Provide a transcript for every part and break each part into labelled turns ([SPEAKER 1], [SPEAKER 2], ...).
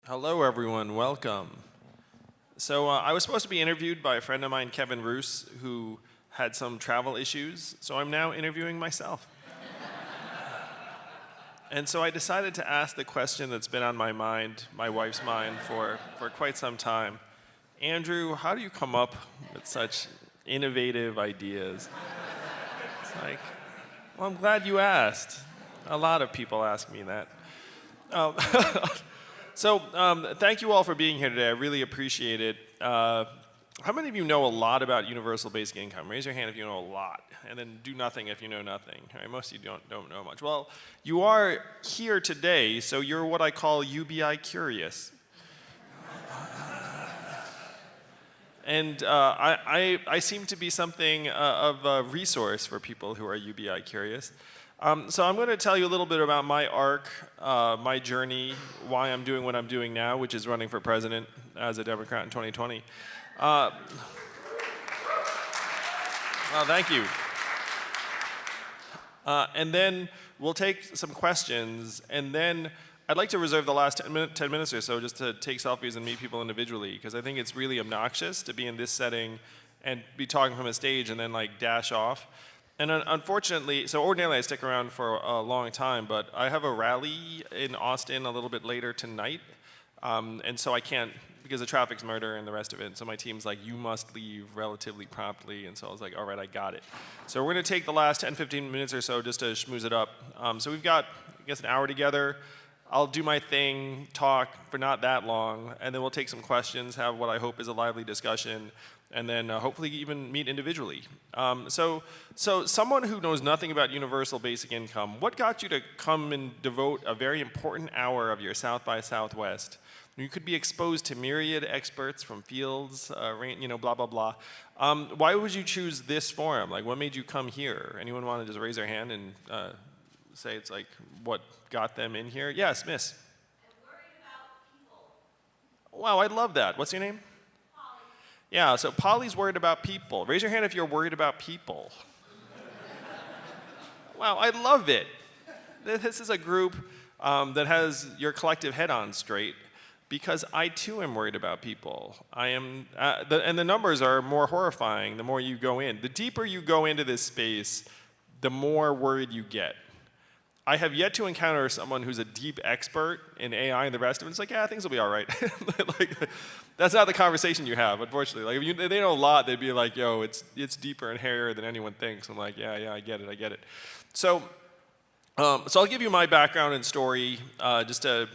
[SPEAKER 1] Hello, everyone. Welcome. So I was supposed to be interviewed by a friend of mine, Kevin Roos, who had some travel issues. So I'm now interviewing myself. And so I decided to ask the question that's been on my mind, my wife's mind, for quite some time. Andrew, how do you come up with such innovative ideas? It's like, well, I'm glad you asked. A lot of people ask me that. Um, So thank you all for being here today. I really appreciate it. How many of you know a lot about universal basic income? Raise your hand if you know a lot, and then do nothing if you know nothing. All right, most of you don't know much. Well, you are here today, so you're what I call UBI curious. And I seem to be something of a resource for people who are UBI curious. So I'm going to tell you a little bit about my arc, my journey, why I'm doing what I'm doing now, which is running for president as a Democrat in 2020. Well, thank you. And then we'll take some questions, and then I'd like to reserve the last 10 minutes or so just to take selfies and meet people individually, because I think it's really obnoxious to be in this setting and be talking from a stage and then like dash off. And unfortunately, so ordinarily I stick around for a long time, but I have a rally in Austin a little bit later tonight, and so I can't, because the traffic's murder and the rest of it, so my team's like, you must leave relatively promptly, and so I was like, all right, I got it. So we're gonna take the last 10, 15 minutes or so just to schmooze it up. So we've got, I guess, an hour together. I'll do my thing, talk for not that long, and then we'll take some questions, have what I hope is a lively discussion, and then hopefully even meet individually. So someone who knows nothing about universal basic income, what got you to come and devote a very important hour of your South by Southwest? You could be exposed to myriad experts from fields, blah, blah, blah. Why would you choose this forum? Like, what made you come here? Anyone want to just raise their hand and say it's like what got them in here? Yes, miss.
[SPEAKER 2] I'm worried about people.
[SPEAKER 1] Wow, I love that. What's your name?
[SPEAKER 2] Polly.
[SPEAKER 1] Yeah, so Polly's worried about people. Raise your hand if you're worried about people. Wow, I love it. This is a group that has your collective head on straight, because I too am worried about people. I am, and the numbers are more horrifying the more you go in. The deeper you go into this space, the more worried you get. I have yet to encounter someone who's a deep expert in AI and the rest of it. It's like, yeah, things will be all right. Like, that's not the conversation you have, unfortunately. Like, if they know a lot, they'd be like, yo, it's deeper and hairier than anyone thinks. I'm like, yeah, I get it. So I'll give you my background and story just to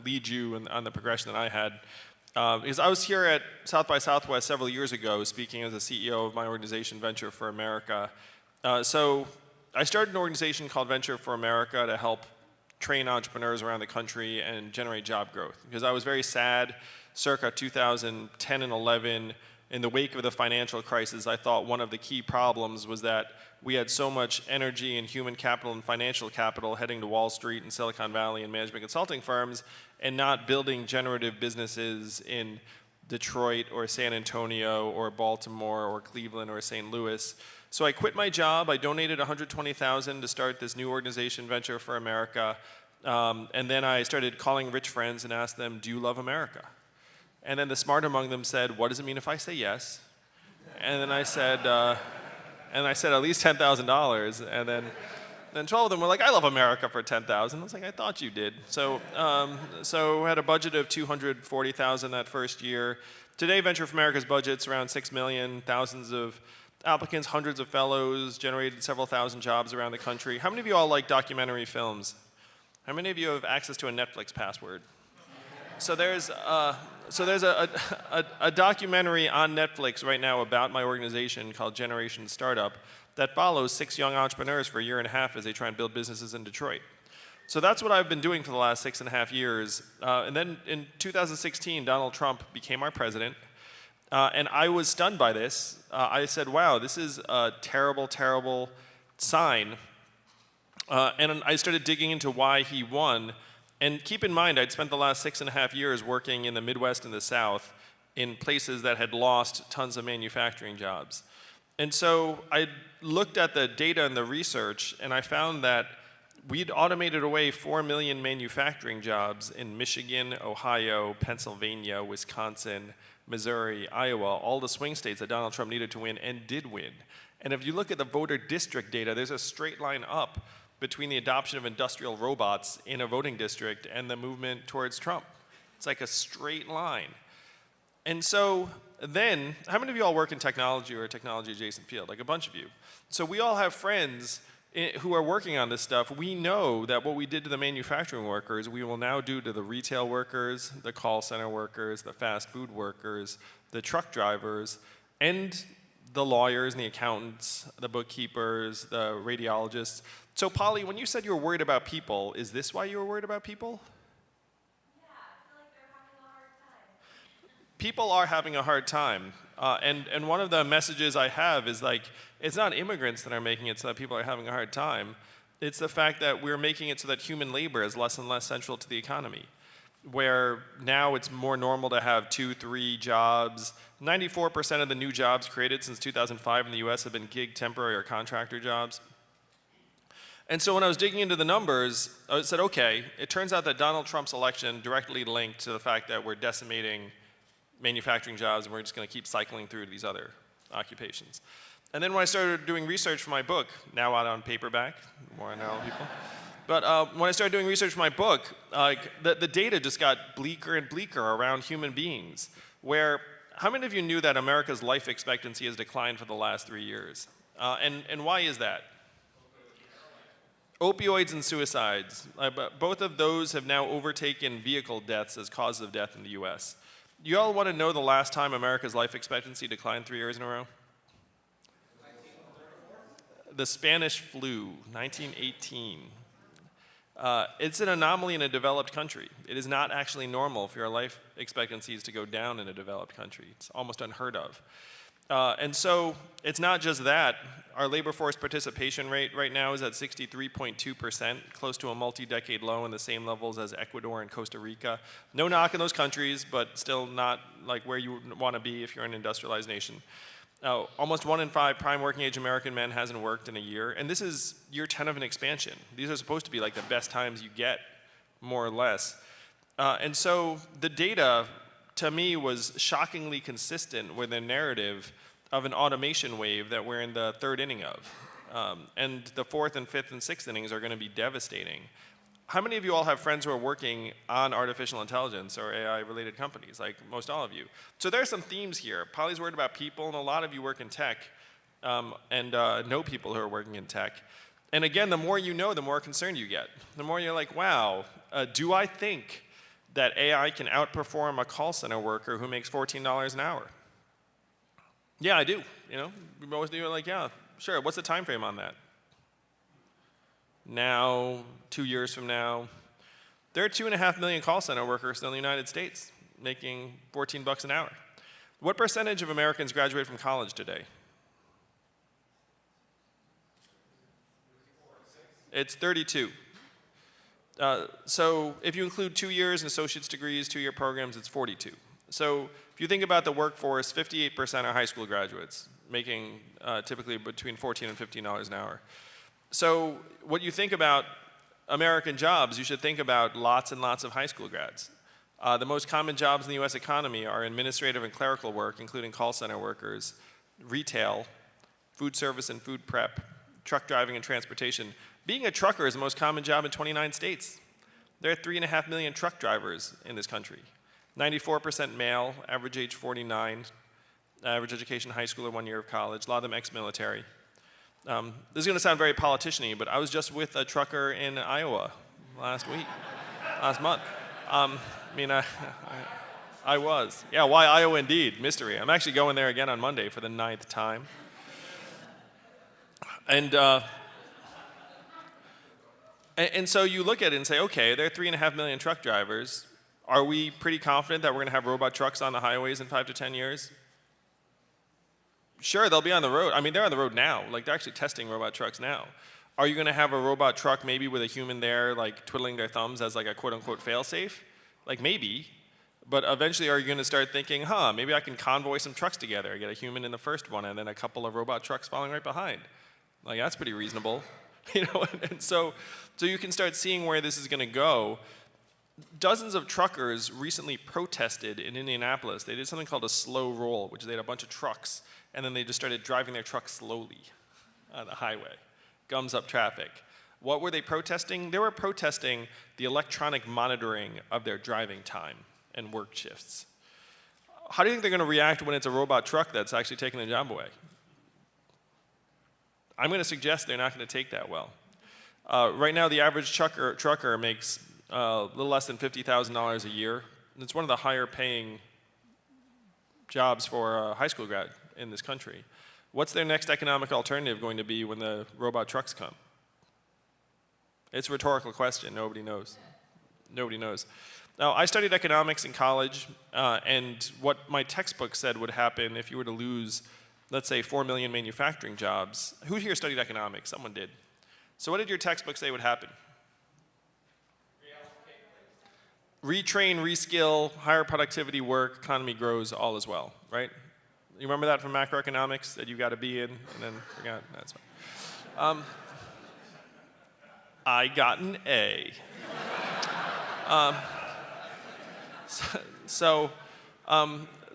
[SPEAKER 1] lead you on the progression that I had. Because I was here at South by Southwest several years ago speaking as the CEO of my organization, Venture for America. So I started an organization called Venture for America to help train entrepreneurs around the country and generate job growth. Because I was very sad, circa 2010 and 11, in the wake of the financial crisis, I thought one of the key problems was that we had so much energy and human capital and financial capital heading to Wall Street and Silicon Valley and management consulting firms, and not building generative businesses in Detroit or San Antonio or Baltimore or Cleveland or St. Louis. So I quit my job. I donated $120,000 to start this new organization, Venture for America. And then I started calling rich friends and asked them, do you love America? And then the smart among them said, what does it mean if I say yes? And then I said at least $10,000. And then 12 of them were like, I love America for $10,000. I was like, I thought you did. So we had a budget of $240,000 that first year. Today, Venture for America's budget's around $6 million, thousands of applicants, hundreds of fellows, generated several thousand jobs around the country. How many of you all like documentary films? How many of you have access to a Netflix password? So there's a documentary on Netflix right now about my organization called Generation Startup that follows 6 young entrepreneurs for a year and a half as they try and build businesses in Detroit. So that's what I've been doing for the last 6.5 years. And then in 2016, Donald Trump became our president. And I was stunned by this. I said, wow, this is a terrible, terrible sign. And I started digging into why he won. And keep in mind, I'd spent the last 6.5 years working in the Midwest and the South in places that had lost tons of manufacturing jobs. And so I looked at the data and the research, and I found that we'd automated away 4 million manufacturing jobs in Michigan, Ohio, Pennsylvania, Wisconsin, Missouri, Iowa, all the swing states that Donald Trump needed to win and did win. And if you look at the voter district data, there's a straight line up between the adoption of industrial robots in a voting district and the movement towards Trump. It's like a straight line. And so then, how many of you all work in technology or a technology adjacent field? Like a bunch of you. So we all have friends who are working on this stuff. We know that what we did to the manufacturing workers, we will now do to the retail workers, the call center workers, the fast food workers, the truck drivers, and the lawyers and the accountants, the bookkeepers, the radiologists. So Polly, when you said you were worried about people, is this why you were worried about people?
[SPEAKER 2] Yeah, I feel like they're having a hard time.
[SPEAKER 1] People are having a hard time. And one of the messages I have is like, it's not immigrants that are making it so that people are having a hard time. It's the fact that we're making it so that human labor is less and less central to the economy, where now it's more normal to have 2, 3 jobs. 94% of the new jobs created since 2005 in the US have been gig, temporary, or contractor jobs. And so when I was digging into the numbers, I said, okay, it turns out that Donald Trump's election directly linked to the fact that we're decimating manufacturing jobs and we're just going to keep cycling through these other occupations. And then when I started doing research for my book, now out on paperback, more now people. But when I started doing research for my book, the data just got bleaker and bleaker around human beings, where how many of you knew that America's life expectancy has declined for the last 3 years? And why is that? Opioids and suicides. Both of those have now overtaken vehicle deaths as causes of death in the US. You all want to know the last time America's life expectancy declined 3 years in a row? The Spanish flu, 1918. It's an anomaly in a developed country. It is not actually normal for your life expectancies to go down in a developed country. It's almost unheard of. And so it's not just that. Our labor force participation rate right now is at 63.2%, close to a multi-decade low and the same levels as Ecuador and Costa Rica. No knock in those countries, but still not like where you want to be if you're an industrialized nation. Almost 1 in 5 prime working age American men hasn't worked in a year, and this is year 10 of an expansion. These are supposed to be like the best times you get, more or less. And so the data, to me, was shockingly consistent with a narrative of an automation wave that we're in the 3rd inning of. And the 4th and 5th and 6th innings are going to be devastating. How many of you all have friends who are working on artificial intelligence or AI-related companies, like most all of you? So there are some themes here. Polly's worried about people, and a lot of you work in tech and know people who are working in tech. And again, the more you know, the more concerned you get. The more you're like, wow, do I think that AI can outperform a call center worker who makes $14 an hour? Yeah, I do. You know, most of you are like, yeah, sure. What's the time frame on that? Now, 2 years from now, there are 2.5 million call center workers still in the United States making $14 an hour. What percentage of Americans graduate from college today? It's 32. So if you include 2 years and associate's degrees, 2-year programs, it's 42. So if you think about the workforce, 58% are high school graduates, making typically between $14 and $15 an hour. So when you think about American jobs, you should think about lots and lots of high school grads. The most common jobs in the US economy are administrative and clerical work, including call center workers, retail, food service and food prep, truck driving and transportation. Being a trucker is the most common job in 29 states. There are 3.5 million truck drivers in this country. 94% male, average age 49, average education high school or 1 year of college, a lot of them ex-military. This is going to sound very politician-y, but I was just with a trucker in Iowa last month. I was. Yeah, why Iowa indeed? Mystery. I'm actually going there again on Monday for the 9th time. And so you look at it and say, okay, there are 3.5 million truck drivers. Are we pretty confident that we're going to have robot trucks on the highways in 5 to 10 years? Sure, they'll be on the road. I mean, they're on the road now. Like, they're actually testing robot trucks now. Are you going to have a robot truck maybe with a human there, like, twiddling their thumbs as, like, a quote-unquote fail-safe? Like, maybe. But eventually, are you going to start thinking, maybe I can convoy some trucks together. I get a human in the first one and then a couple of robot trucks following right behind. Like, that's pretty reasonable. You know, and so you can start seeing where this is going to go. Dozens of truckers recently protested in Indianapolis. They did something called a slow roll, which they had a bunch of trucks, and then they just started driving their trucks slowly on the highway, gums up traffic. What were they protesting? They were protesting the electronic monitoring of their driving time and work shifts. How do you think they're going to react when it's a robot truck that's actually taking the job away? I'm going to suggest they're not going to take that well. Right now, the average trucker makes a little less than $50,000 a year. It's one of the higher paying jobs for a high school grad in this country. What's their next economic alternative going to be when the robot trucks come? It's a rhetorical question. Nobody knows. Nobody knows. Now, I studied economics in college, and what my textbook said would happen if you were to lose, let's say, 4 million manufacturing jobs. Who here studied economics? Someone did. So what did your textbook say would happen? Retrain, reskill, higher productivity work, economy grows, all is well, right? You remember that from macroeconomics that you got to be in, and then forgot? That's fine. I got an A. So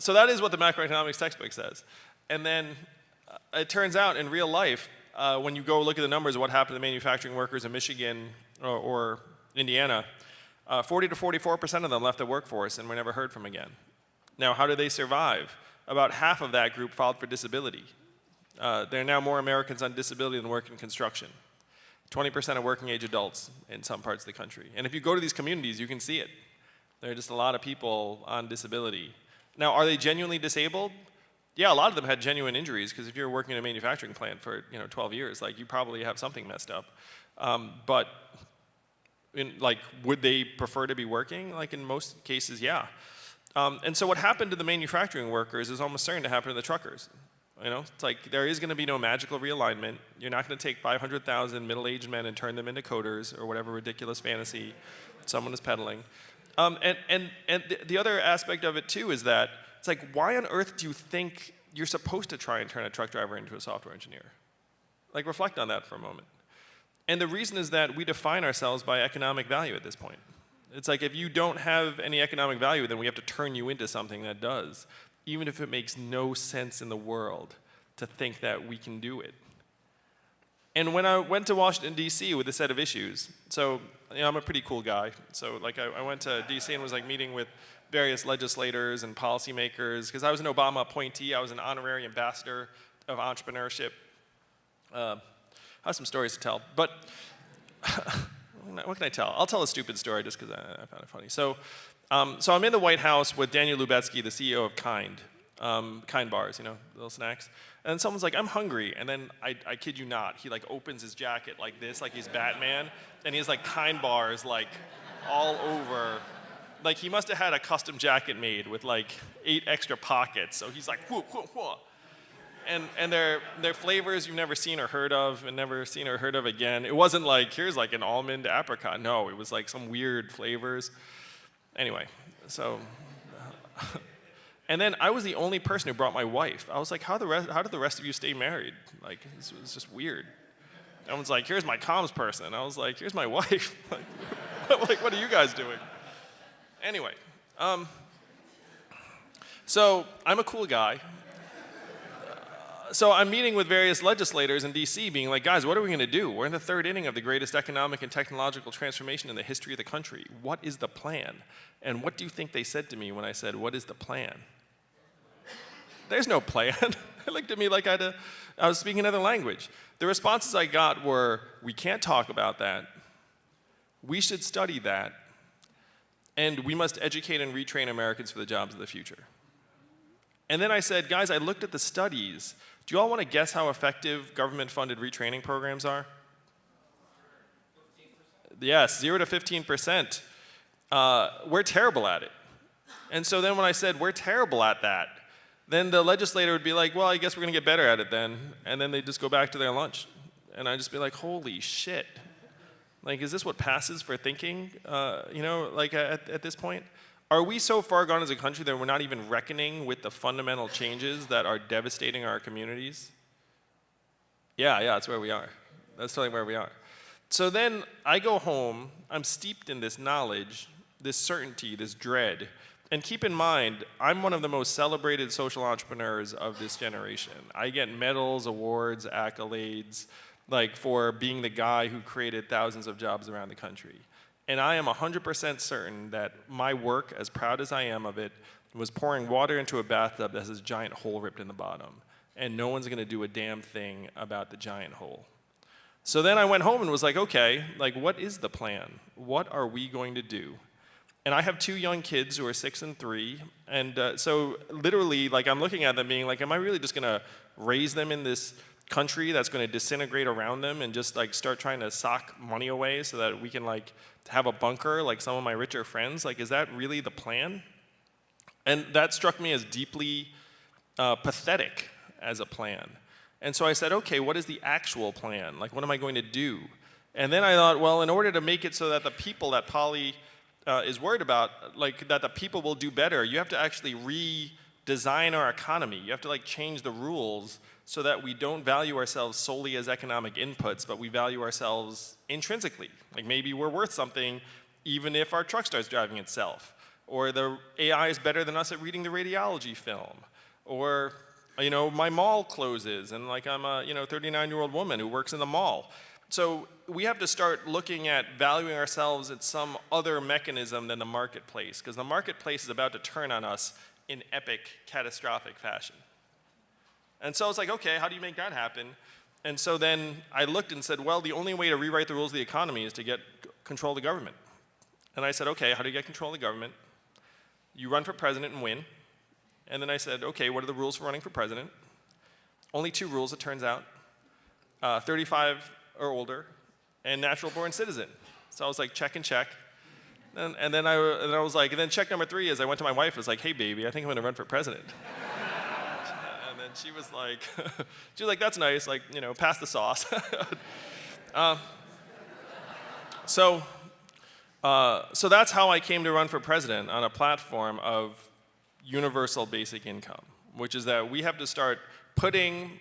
[SPEAKER 1] that is what the macroeconomics textbook says. And then it turns out in real life, when you go look at the numbers of what happened to manufacturing workers in Michigan or Indiana, 40 to 44% of them left the workforce and were never heard from again. Now, how do they survive? About half of that group filed for disability. There are now more Americans on disability than work in construction. 20% of working age adults in some parts of the country. And if you go to these communities, you can see it. There are just a lot of people on disability. Now, are they genuinely disabled? Yeah, a lot of them had genuine injuries, because if you're working in a manufacturing plant for 12 years, like, you probably have something messed up. But would they prefer to be working? Like, in most cases, yeah. And so what happened to the manufacturing workers is almost certain to happen to the truckers. It's like there is going to be no magical realignment. You're not going to take 500,000 middle-aged men and turn them into coders or whatever ridiculous fantasy someone is peddling. And the other aspect of it too is that it's like, why on earth do you think you're supposed to try and turn a truck driver into a software engineer? Like, reflect on that for a moment. And the reason is that we define ourselves by economic value at this point. It's like, if you don't have any economic value, then we have to turn you into something that does, even if it makes no sense in the world to think that we can do it. And when I went to Washington, D.C. with a set of issues, so I'm a pretty cool guy, so like I went to D.C. and was like meeting with various legislators and policymakers, because I was an Obama appointee. I was an honorary ambassador of entrepreneurship. I have some stories to tell, but what can I tell? I'll tell a stupid story just because I found it funny. So I'm in the White House with Daniel Lubetzky, the CEO of Kind bars, little snacks. And someone's like, I'm hungry. And then I kid you not, he like opens his jacket like this, like he's Batman, and he has like Kind bars like all over. Like, he must have had a custom jacket made with like 8 extra pockets. So he's like, whoa, whoa, whoa. And they're flavors you've never seen or heard of, and never seen or heard of again. It wasn't like, here's like an almond apricot. No, it was like some weird flavors. Anyway, so, and then I was the only person who brought my wife. I was like, how did the rest of you stay married? Like, it was just weird. Everyone's like, here's my comms person. I was like, here's my wife. Like, what are you guys doing? Anyway, so I'm a cool guy. So I'm meeting with various legislators in D.C. being like, guys, what are we going to do? We're in the 3rd inning of the greatest economic and technological transformation in the history of the country. What is the plan? And what do you think they said to me when I said, what is the plan? There's no plan. They looked at me like I was speaking another language. The responses I got were, we can't talk about that. We should study that. And we must educate and retrain Americans for the jobs of the future. And then I said, guys, I looked at the studies. Do you all want to guess how effective government-funded retraining programs are? 15%. Yes, 0 to 15%. We're terrible at it. And so then when I said, we're terrible at that, then the legislator would be like, well, I guess we're going to get better at it then. And then they'd just go back to their lunch. And I'd just be like, holy shit. Like, is this what passes for thinking, at this point? Are we so far gone as a country that we're not even reckoning with the fundamental changes that are devastating our communities? Yeah, that's where we are. That's totally where we are. So then I go home, I'm steeped in this knowledge, this certainty, this dread. And keep in mind, I'm one of the most celebrated social entrepreneurs of this generation. I get medals, awards, accolades, like for being the guy who created thousands of jobs around the country. And I am 100% certain that my work, as proud as I am of it, was pouring water into a bathtub that has this giant hole ripped in the bottom. And no one's gonna do a damn thing about the giant hole. So then I went home and was like, okay, like what is the plan? What are we going to do? And I have 2 young kids who are 6 and 3, and so literally, like I'm looking at them being like, am I really just gonna raise them in this country that's gonna disintegrate around them and just like start trying to sock money away so that we can like have a bunker like some of my richer friends? Like, is that really the plan? And that struck me as deeply pathetic as a plan. And so I said, okay, what is the actual plan? Like, what am I going to do? And then I thought, well, in order to make it so that the people that Polly is worried about, like that the people will do better, you have to actually redesign our economy. You have to like change the rules so that we don't value ourselves solely as economic inputs, but we value ourselves intrinsically. Like maybe we're worth something even if our truck starts driving itself, or the AI is better than us at reading the radiology film, or you know, my mall closes and like I'm a 39-year-old woman who works in the mall. So we have to start looking at valuing ourselves at some other mechanism than the marketplace, because the marketplace is about to turn on us in epic, catastrophic fashion. And so it's like, okay, how do you make that happen? And so then I looked and said, well, the only way to rewrite the rules of the economy is to get control of the government. And I said, okay, how do you get control of the government? You run for president and win. And then I said, okay, what are the rules for running for president? Only 2 rules, it turns out. 35 or older, and natural born citizen. So I was like, check and check. And then I was like, and then check number 3 is I went to my wife, I was like, hey baby, I think I'm gonna run for president. And then she was like, that's nice, like, pass the sauce. So that's how I came to run for president, on a platform of universal basic income, which is that we have to start putting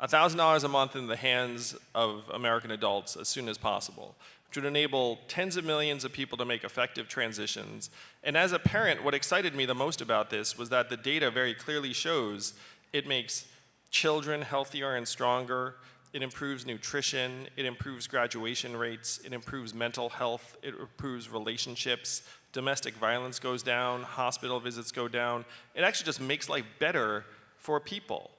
[SPEAKER 1] $1,000 a month in the hands of American adults as soon as possible, which would enable tens of millions of people to make effective transitions. And as a parent, what excited me the most about this was that the data very clearly shows it makes children healthier and stronger, it improves nutrition, it improves graduation rates, it improves mental health, it improves relationships, domestic violence goes down, hospital visits go down. It actually just makes life better for people.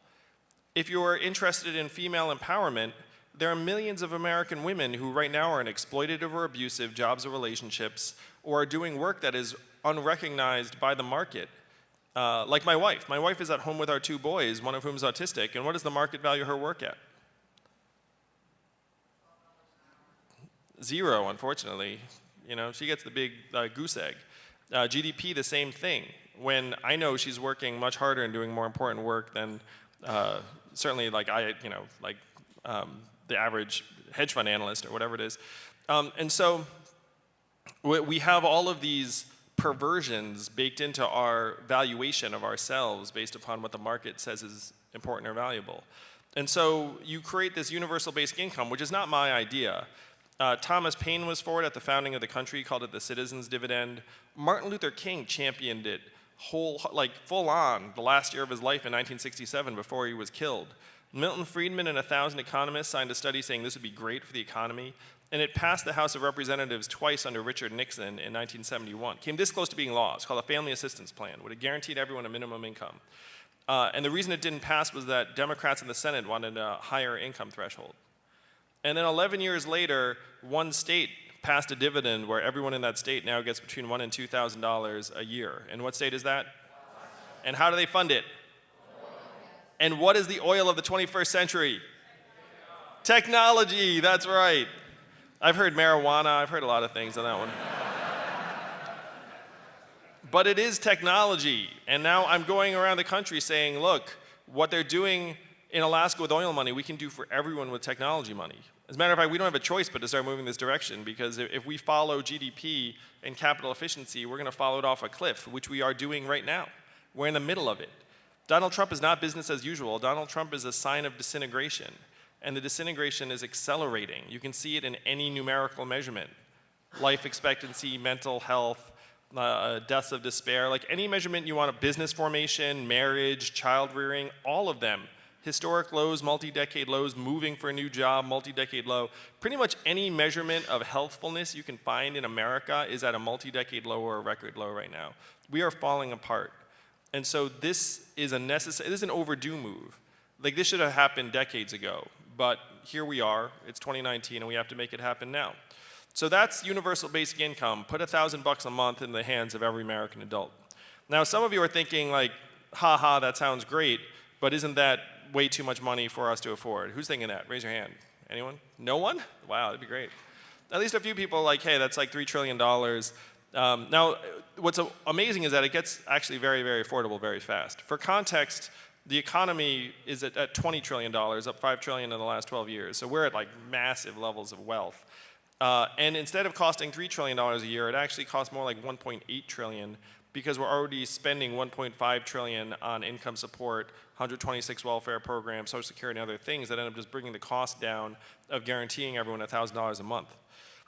[SPEAKER 1] If you're interested in female empowerment, there are millions of American women who right now are in exploitative or abusive jobs or relationships, or are doing work that is unrecognized by the market. Like my wife. My wife is at home with our 2 boys, one of whom is autistic, and what does the market value her work at? 0, unfortunately. She gets the big goose egg. GDP, the same thing. When I know she's working much harder and doing more important work than certainly like the average hedge fund analyst or whatever it is. And so we have all of these perversions baked into our valuation of ourselves based upon what the market says is important or valuable. And so you create this universal basic income, which is not my idea. Thomas Paine was for it at the founding of the country, called it the citizens' dividend. Martin Luther King championed it full on the last year of his life in 1967 before he was killed. Milton Friedman and 1,000 economists signed a study saying this would be great for the economy, and it passed the House of Representatives twice under Richard Nixon in 1971. Came this close to being law. It's called a Family Assistance Plan, would have guaranteed everyone a minimum income. And the reason it didn't pass was that Democrats in the Senate wanted a higher income threshold. And then 11 years later, one state passed a dividend where everyone in that state now gets between $1,000 and $2,000 a year. And what state is that? And how do they fund it? And what is the oil of the 21st century? Technology, that's right. I've heard marijuana, I've heard a lot of things on that one. But it is technology. And now I'm going around the country saying, look, what they're doing in Alaska with oil money, we can do for everyone with technology money. As a matter of fact, we don't have a choice but to start moving this direction, because if we follow GDP and capital efficiency, we're going to follow it off a cliff, which we are doing right now. We're in the middle of it. Donald Trump is not business as usual. Donald Trump is a sign of disintegration. and the disintegration is accelerating. You can see it in any numerical measurement. Life expectancy, mental health, deaths of despair, like any measurement you want, business formation, marriage, child rearing, all of them. Historic lows, multi-decade lows, moving for a new job, multi-decade low. Pretty much any measurement of healthfulness you can find in America is at a multi-decade low or a record low right now. We are falling apart. And so this is this is an overdue move. Like this should have happened decades ago, but here we are, it's 2019 and we have to make it happen now. So that's universal basic income. Put $1,000 a month in the hands of every American adult. Now some of you are thinking like, haha, that sounds great, but isn't that way too much money for us to afford? Who's thinking that? Raise your hand. Anyone? No one? Wow, that'd be great. At least a few people are like, hey, that's like $3 trillion. Now, what's amazing is that it gets actually very, very affordable very fast. For context, the economy is at $20 trillion, up $5 trillion in the last 12 years. So we're at like massive levels of wealth. And instead of costing $3 trillion a year, it actually costs more like $1.8 trillion because we're already spending $1.5 trillion on income support, 126 welfare programs, Social Security, and other things that end up just bringing the cost down of guaranteeing everyone $1,000 a month.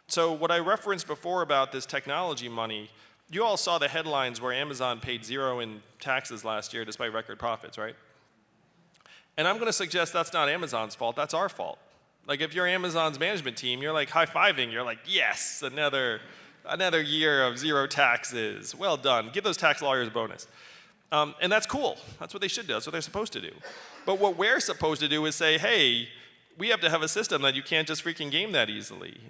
[SPEAKER 1] So what I referenced before about this technology money, you all saw the headlines where Amazon paid 0 in taxes last year despite record profits, right? And I'm going to suggest that's not Amazon's fault, that's our fault. Like if you're Amazon's management team, you're like high-fiving, you're like, yes, another year of 0 taxes, well done, give those tax lawyers a bonus. And that's cool, that's what they should do, that's what they're supposed to do. But what we're supposed to do is say, hey, we have to have a system that you can't just freaking game that easily.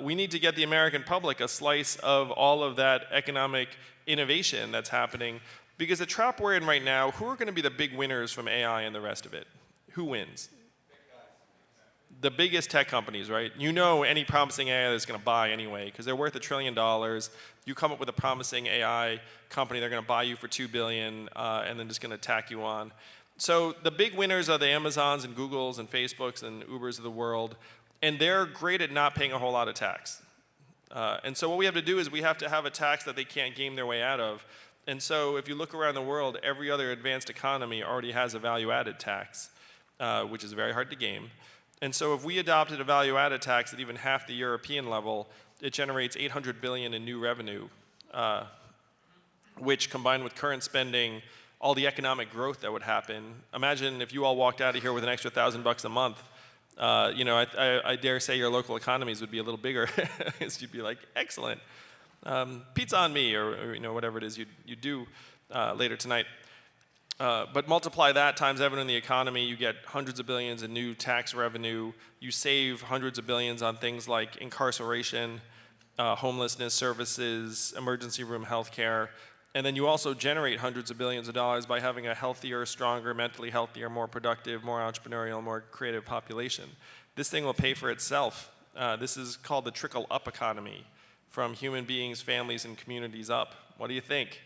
[SPEAKER 1] We need to get the American public a slice of all of that economic innovation that's happening, because the trap we're in right now, who are going to be the big winners from AI and the rest of it? Who wins? The biggest tech companies, right? You know any promising AI that's going to buy anyway, because they're worth $1 trillion. You come up with a promising AI company, they're going to buy you for $2 billion, and then just going to tack you on. So the big winners are the Amazons and Googles and Facebooks and Ubers of the world, and they're great at not paying a whole lot of tax. And so what we have to do is we have to have a tax that they can't game their way out of. And so if you look around the world, every other advanced economy already has a value-added tax, which is very hard to game. And so if we adopted a value-added tax at even half the European level, it generates $800 billion in new revenue, which combined with current spending, all the economic growth that would happen. Imagine if you all walked out of here with an extra $1,000 a month. You know, I dare say your local economies would be a little bigger. You'd be like, excellent. Pizza on me, or you know, whatever it is you do later tonight. But multiply that times everyone in the economy, you get hundreds of billions in new tax revenue. You save hundreds of billions on things like incarceration, homelessness services, emergency room health care. And then you also generate hundreds of billions of dollars by having a healthier, stronger, mentally healthier, more productive, more entrepreneurial, more creative population. This thing will pay for itself. This is called the trickle-up economy, from human beings, families, and communities up. What do you think?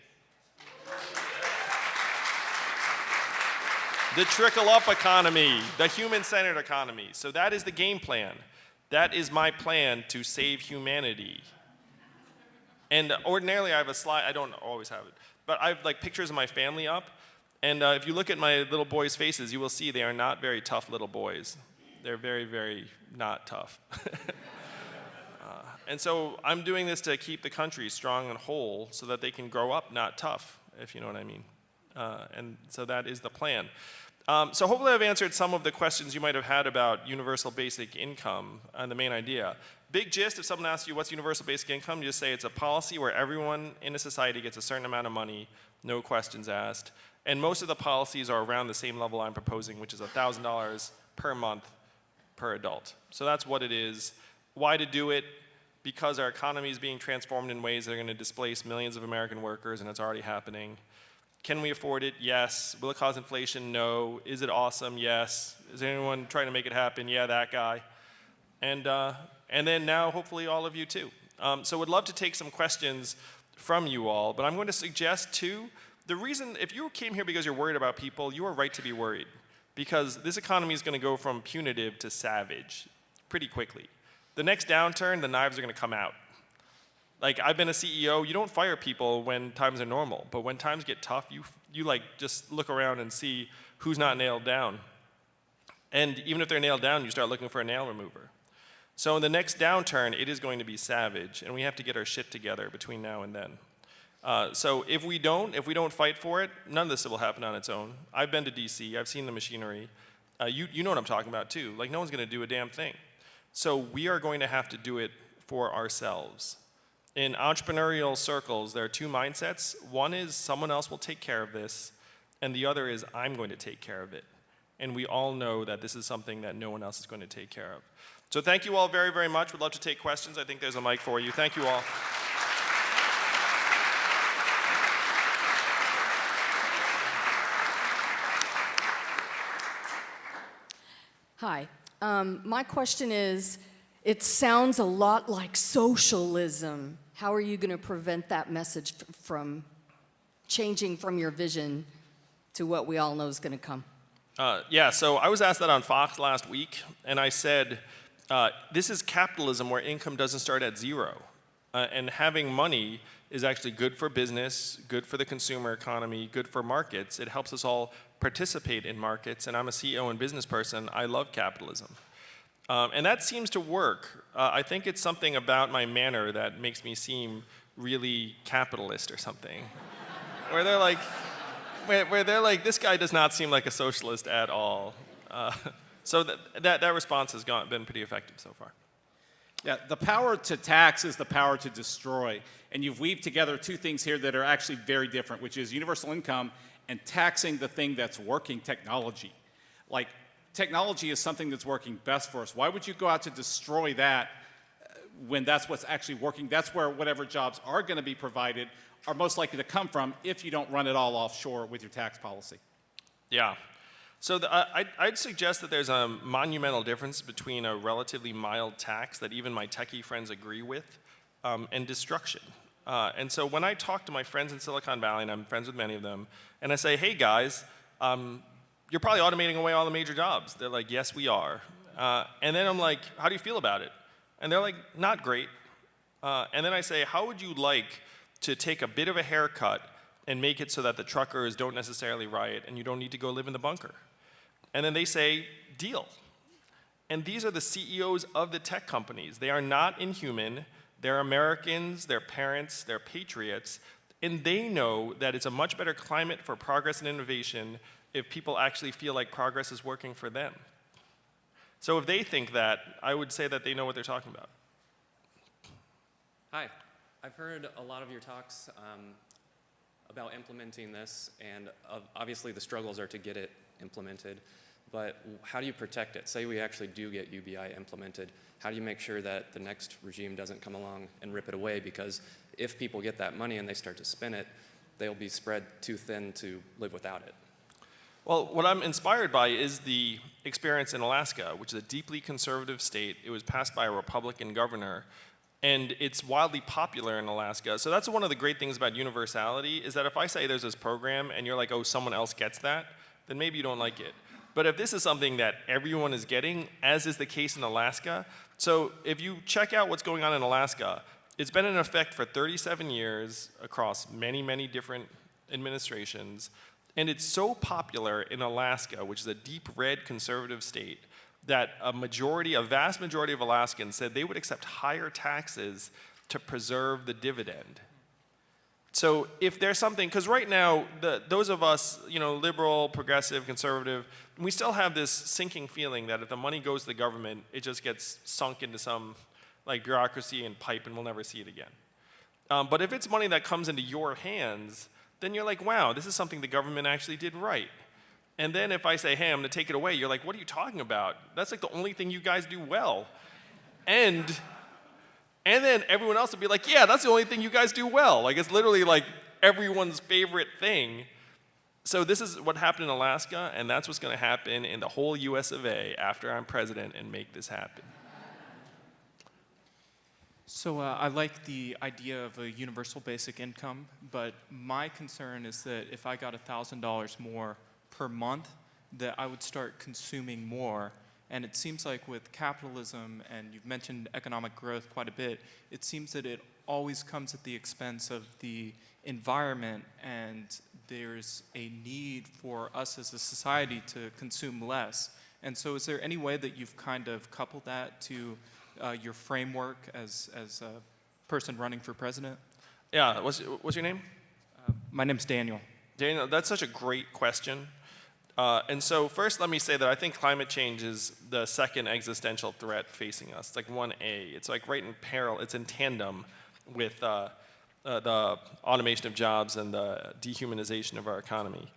[SPEAKER 1] The trickle-up economy, the human-centered economy. So that is the game plan. That is my plan to save humanity. And ordinarily I have a slide, I don't always have it, but I have like pictures of my family up, and if you look at my little boys' faces, you will see they are not very tough little boys. They're very, very not tough. And so I'm doing this to keep the country strong and whole so that they can grow up not tough, if you know what I mean. And so that is the plan. So hopefully I've answered some of the questions you might have had about universal basic income and the main idea. Big gist, if someone asks you what's universal basic income, you just say it's a policy where everyone in a society gets a certain amount of money, no questions asked. And most of the policies are around the same level I'm proposing, which is $1,000 per month per adult. So that's what it is. Why to do it? Because our economy is being transformed in ways that are going to displace millions of American workers, and it's already happening. Can we afford it? Yes. Will it cause inflation? No. Is it awesome? Yes. Is anyone trying to make it happen? Yeah, that guy. And then now, hopefully, all of you too. So would love to take some questions from you all, but I'm going to suggest too, the reason, if you came here because you're worried about people, you are right to be worried, because this economy is going to go from punitive to savage pretty quickly. The next downturn, the knives are going to come out. Like, I've been a CEO, you don't fire people when times are normal, but when times get tough, you like just look around and see who's not nailed down. And even if they're nailed down, you start looking for a nail remover. So in the next downturn, it is going to be savage, and we have to get our shit together between now and then. So if we don't fight for it, none of this will happen on its own. I've been to DC, I've seen the machinery. You know what I'm talking about too. Like, no one's gonna do a damn thing. So we are going to have to do it for ourselves. In entrepreneurial circles, there are two mindsets. One is someone else will take care of this, and the other is I'm going to take care of it. And we all know that this is something that no one else is going to take care of. So thank you all very, very much. We'd love to take questions. I think there's a mic for you. Thank you all.
[SPEAKER 3] Hi. My question is, it sounds a lot like socialism. How are you going to prevent that message from changing from your vision to what we all know is going to come?
[SPEAKER 1] Yeah, so I was asked that on Fox last week, and I said, this is capitalism where income doesn't start at zero. And having money is actually good for business, good for the consumer economy, good for markets. It helps us all participate in markets, and I'm a CEO and business person. I love capitalism. And that seems to work. I think it's something about my manner that makes me seem really capitalist or something. Where they're like, this guy does not seem like a socialist at all. So that response has been pretty effective so far.
[SPEAKER 4] Yeah, the power to tax is the power to destroy. And you've weaved together two things here that are actually very different, which is universal income and taxing the thing that's working, technology. Like, technology is something that's working best for us. Why would you go out to destroy that when that's what's actually working? That's where whatever jobs are going to be provided are most likely to come from if you don't run it all offshore with your tax policy.
[SPEAKER 1] Yeah. So I'd suggest that there's a monumental difference between a relatively mild tax that even my techie friends agree with and destruction. And so when I talk to my friends in Silicon Valley, and I'm friends with many of them, and I say, hey guys, you're probably automating away all the major jobs. They're like, yes, we are. And then I'm like, how do you feel about it? And they're like, not great. And then I say, how would you like to take a bit of a haircut and make it so that the truckers don't necessarily riot and you don't need to go live in the bunker? And then they say, deal. And these are the CEOs of the tech companies. They are not inhuman. They're Americans, they're parents, they're patriots, and they know that it's a much better climate for progress and innovation if people actually feel like progress is working for them. So if they think that, I would say that they know what they're talking about.
[SPEAKER 5] Hi. I've heard a lot of your talks about implementing this, and obviously the struggles are to get it implemented. But how do you protect it? Say we actually do get UBI implemented. How do you make sure that the next regime doesn't come along and rip it away? Because if people get that money and they start to spend it, they'll be spread too thin to live without it.
[SPEAKER 1] Well, what I'm inspired by is the experience in Alaska, which is a deeply conservative state. It was passed by a Republican governor, and it's wildly popular in Alaska. So that's one of the great things about universality, is that if I say there's this program and you're like, oh, someone else gets that, then maybe you don't like it. But if this is something that everyone is getting, as is the case in Alaska, so if you check out what's going on in Alaska, it's been in effect for 37 years across many, many different administrations, and it's so popular in Alaska, which is a deep red conservative state, that a vast majority of Alaskans said they would accept higher taxes to preserve the dividend. So if there's something, because right now, those of us, liberal, progressive, conservative, we still have this sinking feeling that if the money goes to the government, it just gets sunk into some bureaucracy and pipe and we'll never see it again. But if it's money that comes into your hands, then you're like, wow, this is something the government actually did right. And then if I say, hey, I'm gonna take it away, you're like, what are you talking about? That's like the only thing you guys do well. And then everyone else would be like, yeah, that's the only thing you guys do well. Like, it's literally like everyone's favorite thing. So this is what happened in Alaska, and that's what's gonna happen in the whole US of A after I'm president and make this happen.
[SPEAKER 6] So I like the idea of a universal basic income, but my concern is that if I got $1,000 more per month, that I would start consuming more. And it seems like with capitalism, and you've mentioned economic growth quite a bit, it seems that it always comes at the expense of the environment, and there's a need for us as a society to consume less. And so is there any way that you've kind of coupled that to your framework as a person running for president?
[SPEAKER 1] Yeah, what's your name?
[SPEAKER 6] My name's Daniel.
[SPEAKER 1] Daniel, that's such a great question. And so first, let me say that I think climate change is the second existential threat facing us. It's like 1A. It's like right in parallel. It's in tandem with the automation of jobs and the dehumanization of our economy.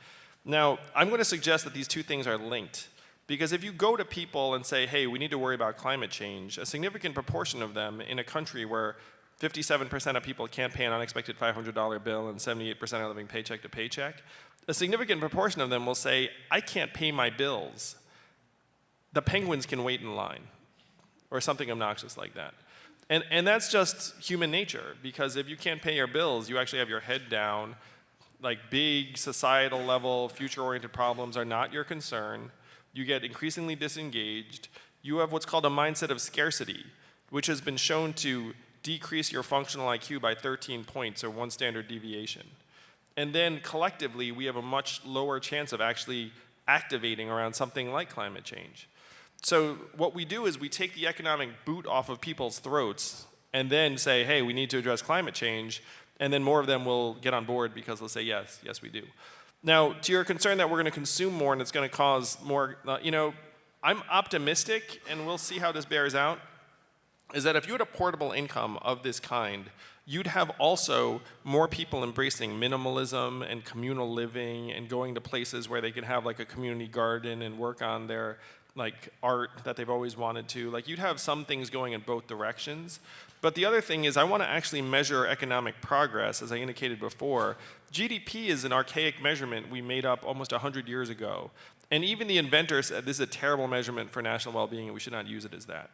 [SPEAKER 1] Now, I'm going to suggest that these two things are linked. Because if you go to people and say, hey, we need to worry about climate change, a significant proportion of them in a country where 57% of people can't pay an unexpected $500 bill and 78% are living paycheck to paycheck, a significant proportion of them will say, I can't pay my bills. The penguins can wait in line, or something obnoxious like that. And that's just human nature, because if you can't pay your bills, you actually have your head down. Like big societal level, future-oriented problems are not your concern. You get increasingly disengaged. You have what's called a mindset of scarcity, which has been shown to decrease your functional IQ by 13 points, or 1 standard deviation. And then collectively, we have a much lower chance of actually activating around something like climate change. So what we do is we take the economic boot off of people's throats and then say, hey, we need to address climate change, and then more of them will get on board because they'll say, yes, yes, we do. Now, to your concern that we're going to consume more and it's going to cause more, I'm optimistic, and we'll see how this bears out, is that if you had a portable income of this kind, you'd have also more people embracing minimalism and communal living and going to places where they can have like a community garden and work on their like art that they've always wanted to. Like you'd have some things going in both directions. But the other thing is I want to actually measure economic progress, as I indicated before. GDP is an archaic measurement we made up almost 100 years ago. And even the inventors said this is a terrible measurement for national well-being and we should not use it as that.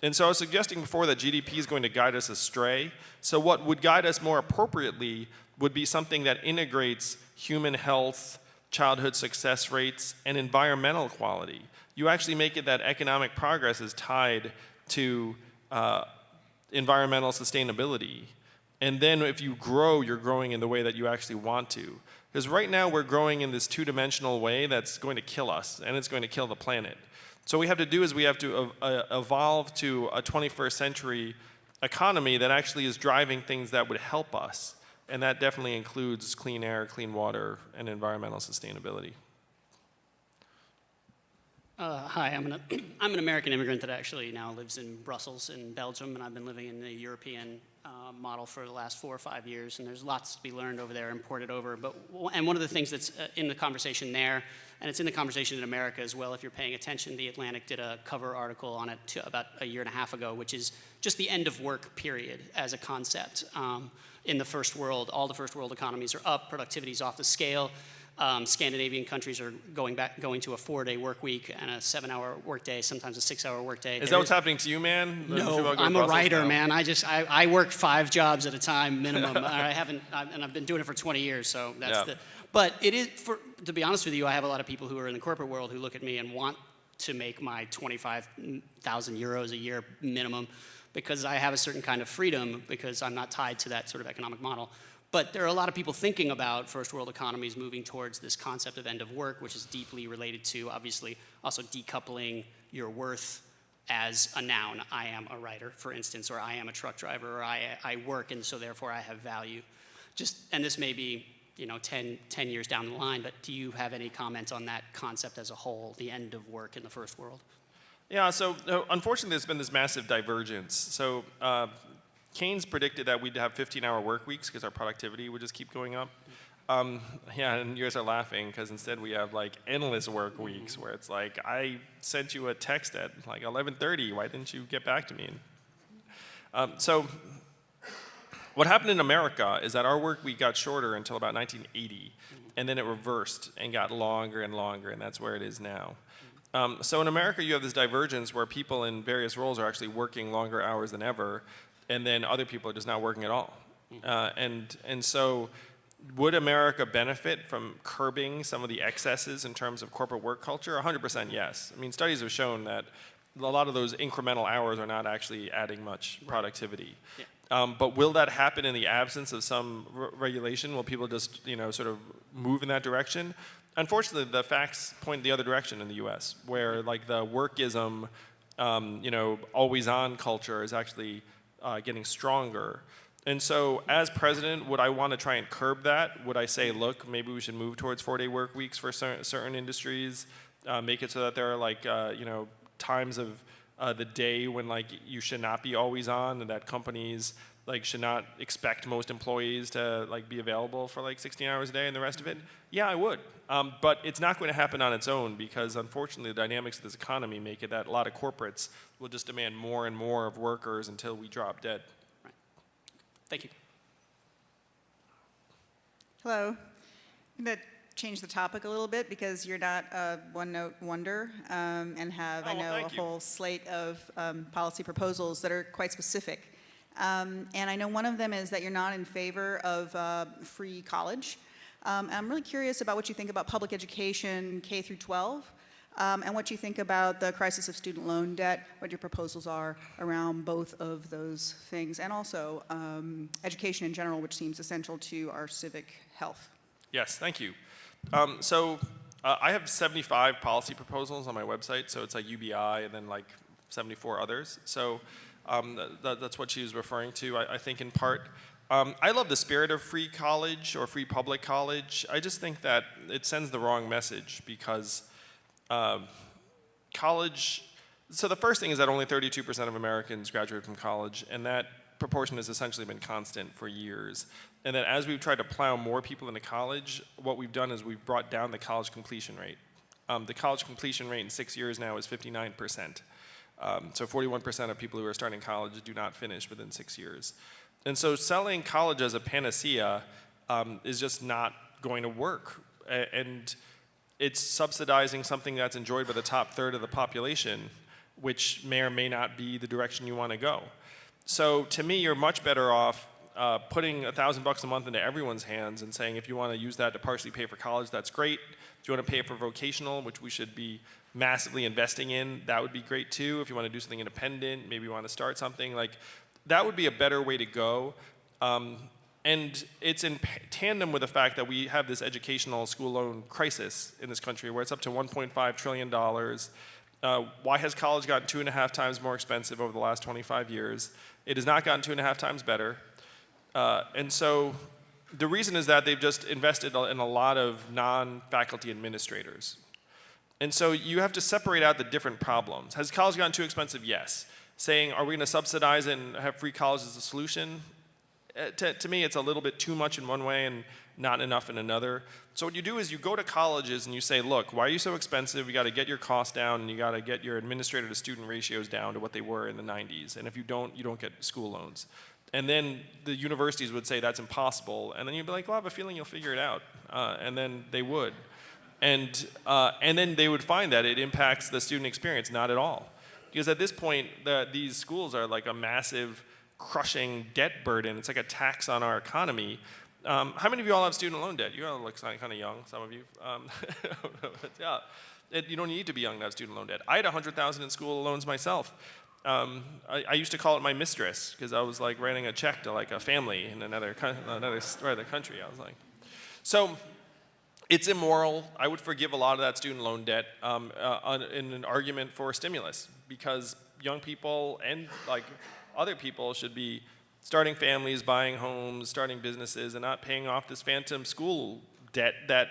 [SPEAKER 1] And so I was suggesting before that GDP is going to guide us astray. So what would guide us more appropriately would be something that integrates human health, childhood success rates, and environmental quality. You actually make it that economic progress is tied to environmental sustainability. And then if you grow, you're growing in the way that you actually want to. Because right now we're growing in this two-dimensional way that's going to kill us, and it's going to kill the planet. So what we have to do is we have to evolve to a 21st century economy that actually is driving things that would help us. And that definitely includes clean air, clean water, and environmental sustainability.
[SPEAKER 7] Hi, I'm an American immigrant that actually now lives in Brussels in Belgium, and I've been living in the European model for the last 4 or 5 years, and there's lots to be learned over there and ported over. And one of the things that's in the conversation there, and it's in the conversation in America as well, if you're paying attention, The Atlantic did a cover article on it about a year and a half ago, which is just the end of work period as a concept. In the first world, all the first world economies are up, productivity's off the scale. Scandinavian countries are going to a 4-day work week and a 7-hour workday, sometimes a 6-hour workday.
[SPEAKER 1] Is that what's happening to you, man?
[SPEAKER 7] No, I'm a writer, man. I work 5 jobs at a time minimum. And I've been doing it for 20 years, so that's But it is, to be honest with you, I have a lot of people who are in the corporate world who look at me and want to make my 25,000 euros a year minimum because I have a certain kind of freedom because I'm not tied to that sort of economic model. But there are a lot of people thinking about first world economies moving towards this concept of end of work, which is deeply related to, obviously, also decoupling your worth as a noun. I am a writer, for instance, or I am a truck driver, or I work, and so therefore I have value. And this may be 10 years down the line, but do you have any comments on that concept as a whole, the end of work in the first world? Yeah,
[SPEAKER 1] so unfortunately there's been this massive divergence. So Keynes predicted that we'd have 15-hour work weeks because our productivity would just keep going up. And you guys are laughing because instead we have like endless work weeks where it's like, I sent you a text at like 11:30, why didn't you get back to me? So what happened in America is that our work week got shorter until about 1980, and then it reversed and got longer and longer, and that's where it is now. So in America you have this divergence where people in various roles are actually working longer hours than ever, and then other people are just not working at all. And so would America benefit from curbing some of the excesses in terms of corporate work culture? 100% yes. I mean, studies have shown that a lot of those incremental hours are not actually adding much productivity. Yeah. But will that happen in the absence of some regulation? Will people just sort of move in that direction? unfortunately, the facts point the other direction in the U.S., where like the workism, always on culture is actually getting stronger. And so as president, would I want to try and curb that? Would I say, look, maybe we should move towards 4-day work weeks for certain industries, make it so that there are like, times of the day when like you should not be always on, and that companies like should not expect most employees to like be available for like 16 hours a day and the rest of it? Yeah, I would. But it's not going to happen on its own, because unfortunately the dynamics of this economy make it that a lot of corporates will just demand more and more of workers until we drop dead.
[SPEAKER 7] Right. Thank you.
[SPEAKER 8] Hello. I'm going to change the topic a little bit, because you're not a one-note wonder, and have, I know, a whole slate of policy proposals that are quite specific. And I know one of them is that you're not in favor of free college. I'm really curious about what you think about public education K through 12, and what you think about the crisis of student loan debt, what your proposals are around both of those things, and also education in general, which seems essential to our civic health.
[SPEAKER 1] Yes, thank you. I have 75 policy proposals on my website, so it's like UBI and then like 74 others. So that's what she was referring to, I think, in part. I love the spirit of free college or free public college. I just think that it sends the wrong message, because college, so the first thing is that only 32% of Americans graduate from college, and that proportion has essentially been constant for years. And that as we've tried to plow more people into college, what we've done is we've brought down the college completion rate. The college completion rate in 6 years now is 59%. So 41% of people who are starting college do not finish within 6 years. And so selling college as a panacea is just not going to work. And it's subsidizing something that's enjoyed by the top third of the population, which may or may not be the direction you want to go. So to me, you're much better off putting $1,000 a month into everyone's hands and saying, if you want to use that to partially pay for college, that's great. If you want to pay for vocational, which we should be massively investing in, that would be great too. If you want to do something independent, maybe you want to start something, like that would be a better way to go. And it's in tandem with the fact that we have this educational school loan crisis in this country, where it's up to $1.5 trillion. Why has college gotten 2.5 times more expensive over the last 25 years? It has not gotten 2.5 times better. And so the reason is that they've just invested in a lot of non-faculty administrators. And so you have to separate out the different problems. Has college gotten too expensive? Yes. Saying, are we going to subsidize it and have free college as a solution? To me, it's a little bit too much in one way and not enough in another. So what you do is you go to colleges and you say, look, why are you so expensive? You got to get your costs down, and you got to get your administrator to student ratios down to what they were in the 90s. And if you don't get school loans. And then the universities would say that's impossible. And then you'd be like, well, I have a feeling you'll figure it out. And then they would. And then they would find that it impacts the student experience, not at all. Because at this point, these schools are like a massive, crushing debt burden. It's like a tax on our economy. How many of you all have student loan debt? You all look kind of young, some of you. Yeah, you don't need to be young to have student loan debt. I had $100,000 in school loans myself. I used to call it my mistress, because I was like writing a check to like a family in another part of the country. I was like, so it's immoral. I would forgive a lot of that student loan debt in an argument for stimulus, because young people and like other people should be starting families, buying homes, starting businesses, and not paying off this phantom school debt that,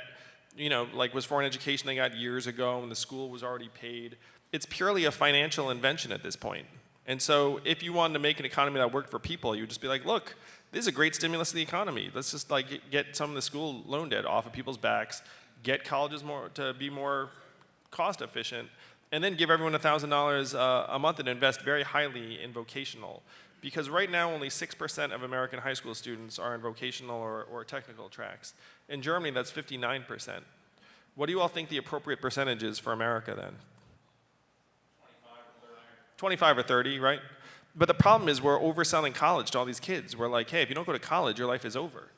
[SPEAKER 1] like was for an education they got years ago and the school was already paid. It's purely a financial invention at this point. And so if you wanted to make an economy that worked for people, you would just be like, look, this is a great stimulus to the economy. Let's just like get some of the school loan debt off of people's backs, get colleges to be more cost efficient, and then give everyone $1,000 a month and invest very highly in vocational. Because right now only 6% of American high school students are in vocational or technical tracks. In Germany, that's 59%. What do you all think the appropriate percentage is for America then? 25 or 30, right? But the problem is we're overselling college to all these kids. We're like, hey, if you don't go to college, your life is over.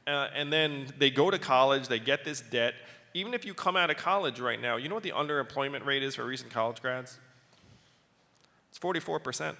[SPEAKER 1] And then they go to college, they get this debt. Even if you come out of college right now, you know what the underemployment rate is for recent college grads? It's 44%.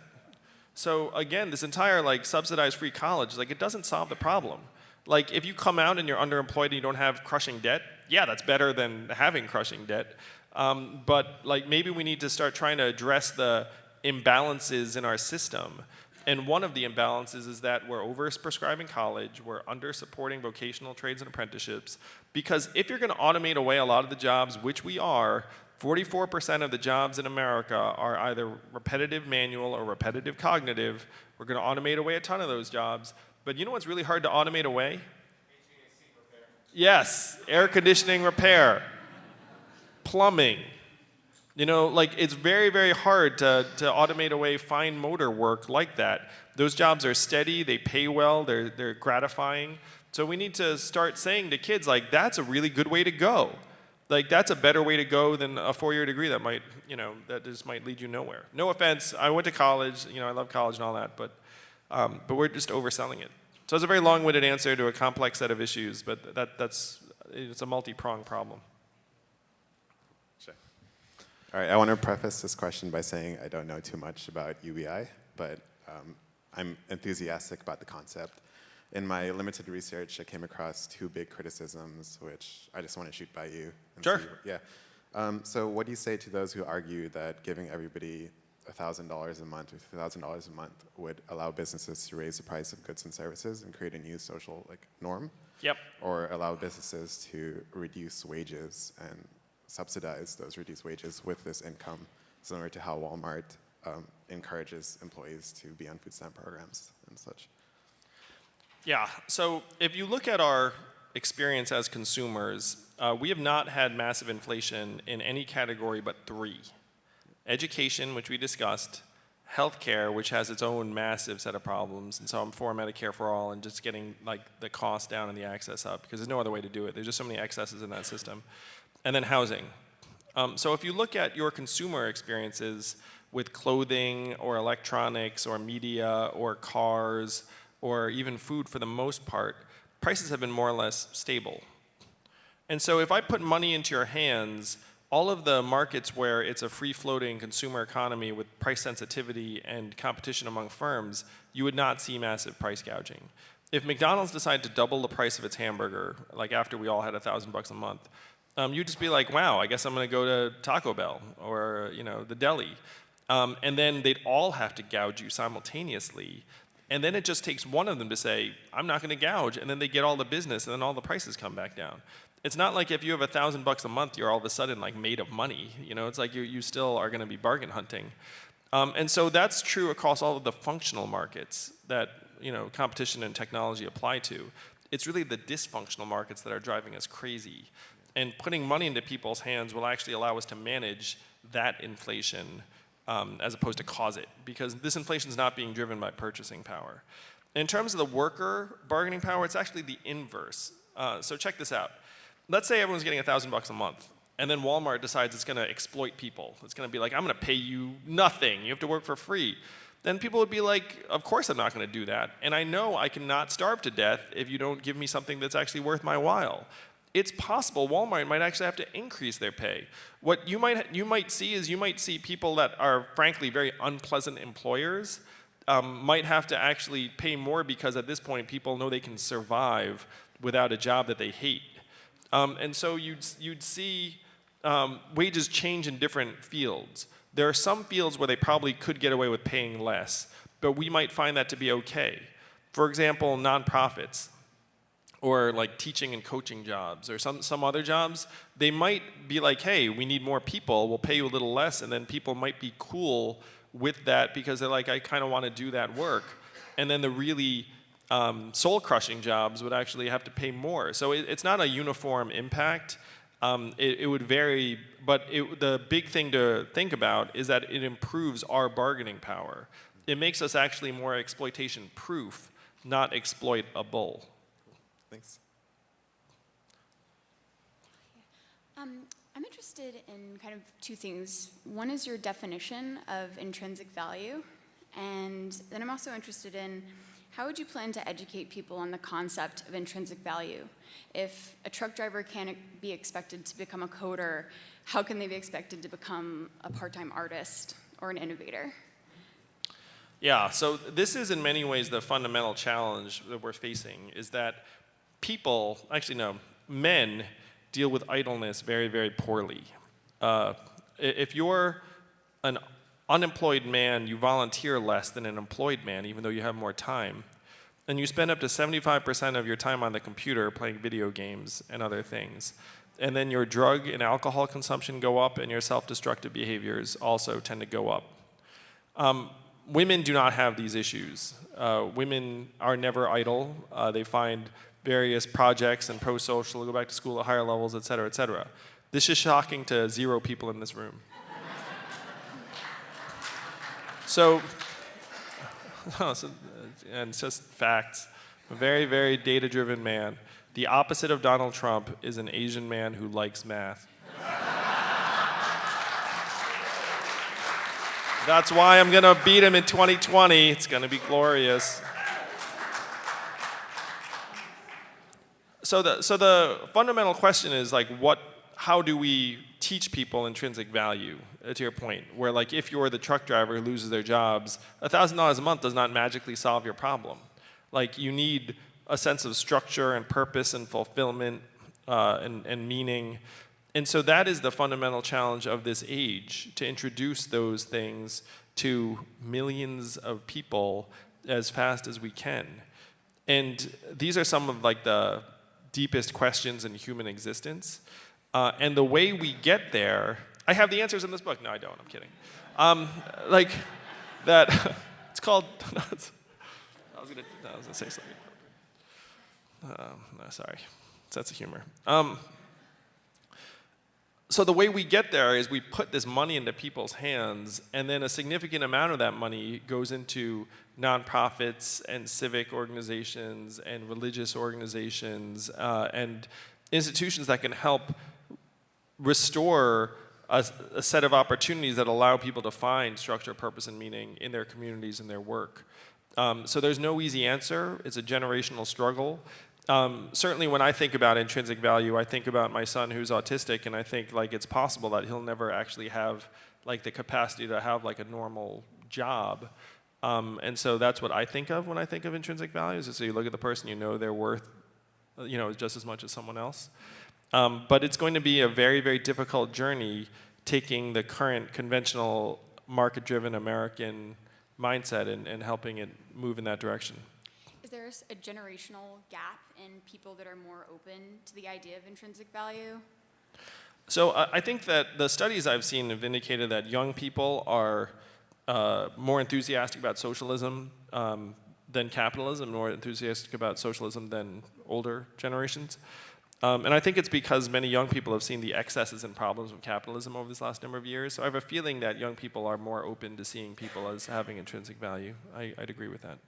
[SPEAKER 1] So again, this entire like subsidized free college, like it doesn't solve the problem. Like, if you come out and you're underemployed and you don't have crushing debt, yeah, that's better than having crushing debt. But like, maybe we need to start trying to address the imbalances in our system. And one of the imbalances is that we're over-prescribing college, we're under-supporting vocational trades and apprenticeships, because if you're going to automate away a lot of the jobs, which we are, 44% of the jobs in America are either repetitive manual or repetitive cognitive. We're going to automate away a ton of those jobs. But you know what's really hard to automate away? HVAC repair. Yes, air conditioning repair, plumbing. You know, like, it's very, very hard to automate away fine motor work like that. Those jobs are steady, they pay well, they're gratifying. So we need to start saying to kids, like, that's a really good way to go. Like, that's a better way to go than a 4-year degree that might, you know, that just might lead you nowhere. No offense, I went to college, you know, I love college and all that, but we're just overselling it. So it's a very long-winded answer to a complex set of issues, but it's a multi-pronged problem.
[SPEAKER 9] Sure. All right, I want to preface this question by saying I don't know too much about UBI, but I'm enthusiastic about the concept. In my limited research, I came across 2 big criticisms, which I just want to shoot by you.
[SPEAKER 1] Sure.
[SPEAKER 9] Yeah. So what do you say to those who argue that giving everybody $1,000 a month or $2,000 a month would allow businesses to raise the price of goods and services and create a new social norm?
[SPEAKER 1] Yep.
[SPEAKER 9] Or allow businesses to reduce wages and subsidize those reduced wages with this income, similar to how Walmart encourages employees to be on food stamp programs and such?
[SPEAKER 1] Yeah, so if you look at our experience as consumers, we have not had massive inflation in any category but 3. Education, which we discussed, healthcare, which has its own massive set of problems, and so I'm for Medicare for all and just getting like the cost down and the access up, because there's no other way to do it. There's just so many excesses in that system. And then housing. So if you look at your consumer experiences with clothing or electronics or media or cars or even food, for the most part, prices have been more or less stable. And so if I put money into your hands, all of the markets where it's a free-floating consumer economy with price sensitivity and competition among firms, you would not see massive price gouging. If McDonald's decided to double the price of its hamburger, like after we all had $1,000 a month, you'd just be like, wow, I guess I'm going to go to Taco Bell or the deli. And then they'd all have to gouge you simultaneously. And then it just takes one of them to say, I'm not going to gouge, and then they get all the business, and then all the prices come back down. It's not like if you have $1,000 a month, you're all of a sudden like made of money. It's like you still are going to be bargain hunting. And so that's true across all of the functional markets that competition and technology apply to. It's really the dysfunctional markets that are driving us crazy. And putting money into people's hands will actually allow us to manage that inflation as opposed to cause it, because this inflation is not being driven by purchasing power. In terms of the worker bargaining power, it's actually the inverse. So check this out. Let's say everyone's getting $1,000 a month, and then Walmart decides it's going to exploit people. It's going to be like, I'm going to pay you nothing. You have to work for free. Then people would be like, of course I'm not going to do that. And I know I cannot starve to death if you don't give me something that's actually worth my while. It's possible Walmart might actually have to increase their pay. What you might see people that are frankly very unpleasant employers might have to actually pay more, because at this point people know they can survive without a job that they hate. And so you'd see wages change in different fields. There are some fields where they probably could get away with paying less, but we might find that to be okay. For example, nonprofits, or like teaching and coaching jobs, or some other jobs, they might be like, hey, we need more people, we'll pay you a little less, and then people might be cool with that because they're like, I kind of want to do that work. And then the really soul-crushing jobs would actually have to pay more. So it's not a uniform impact. It would vary, but the big thing to think about is that it improves our bargaining power. It makes us actually more exploitation-proof, not exploitable.
[SPEAKER 9] Thanks.
[SPEAKER 10] I'm interested in kind of 2 things. One is your definition of intrinsic value, and then I'm also interested in how would you plan to educate people on the concept of intrinsic value? If a truck driver can't be expected to become a coder, how can they be expected to become a part-time artist or an innovator?
[SPEAKER 1] Yeah, so this is in many ways the fundamental challenge that we're facing, is that people, actually no, men deal with idleness very, very poorly. If you're an unemployed man, you volunteer less than an employed man, even though you have more time. And you spend up to 75% of your time on the computer playing video games and other things. And then your drug and alcohol consumption go up, and your self-destructive behaviors also tend to go up. Women do not have these issues. Women are never idle. They find various projects and pro-social, go back to school at higher levels, et cetera, et cetera. This is shocking to 0 people in this room. So, and it's just facts. A very, very data-driven man. The opposite of Donald Trump is an Asian man who likes math. That's why I'm gonna beat him in 2020. It's gonna be glorious. So the fundamental question is like, how do we teach people intrinsic value, to your point, where like if you're the truck driver who loses their jobs, $1,000 a month does not magically solve your problem. Like you need a sense of structure and purpose and fulfillment and meaning. And so that is the fundamental challenge of this age, to introduce those things to millions of people as fast as we can. And these are some of like the deepest questions in human existence. And the way we get there, I have the answers in this book. No, I don't, I'm kidding. Like that, it's called, I was gonna say something. No, sorry, sense of humor. So the way we get there is we put this money into people's hands, and then a significant amount of that money goes into nonprofits and civic organizations and religious organizations and institutions that can help restore a set of opportunities that allow people to find structure, purpose, and meaning in their communities and their work. So there's no easy answer. It's a generational struggle. Certainly when I think about intrinsic value, I think about my son who's autistic, and I think like it's possible that he'll never actually have like the capacity to have like a normal job. And so that's what I think of when I think of intrinsic values. So you look at the person, you know their worth, you know, just as much as someone else. But it's going to be a very, very difficult journey taking the current conventional market-driven American mindset and helping it move in that direction.
[SPEAKER 10] Is there a generational gap in people that are more open to the idea of intrinsic value?
[SPEAKER 1] So I think that the studies I've seen have indicated that young people are more enthusiastic about socialism than capitalism, more enthusiastic about socialism than older generations. And I think it's because many young people have seen the excesses and problems of capitalism over this last number of years. So I have a feeling that young people are more open to seeing people as having intrinsic value. I'd agree with that.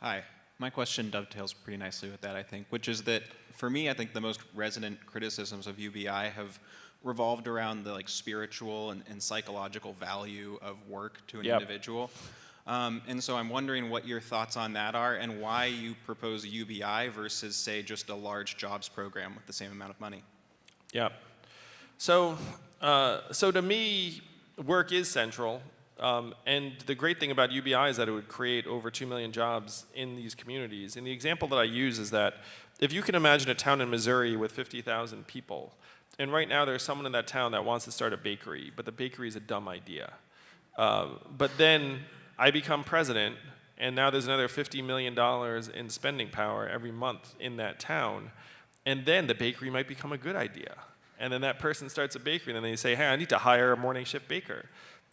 [SPEAKER 11] Hi. My question dovetails pretty nicely with that, I think, which is that for me, I think the most resonant criticisms of UBI have revolved around the like spiritual and psychological value of work to an individual. And so I'm wondering what your thoughts on that are and why you propose a UBI versus, say, just a large jobs program with the same amount of money.
[SPEAKER 1] Yeah. So to me, work is central. And the great thing about UBI is that it would create over 2 million jobs in these communities. And the example that I use is that if you can imagine a town in Missouri with 50,000 people, and right now there's someone in that town that wants to start a bakery, but the bakery is a dumb idea. But then I become president, and now there's another $50 million in spending power every month in that town, and then the bakery might become a good idea. And then that person starts a bakery, and then they say, hey, I need to hire a morning shift baker.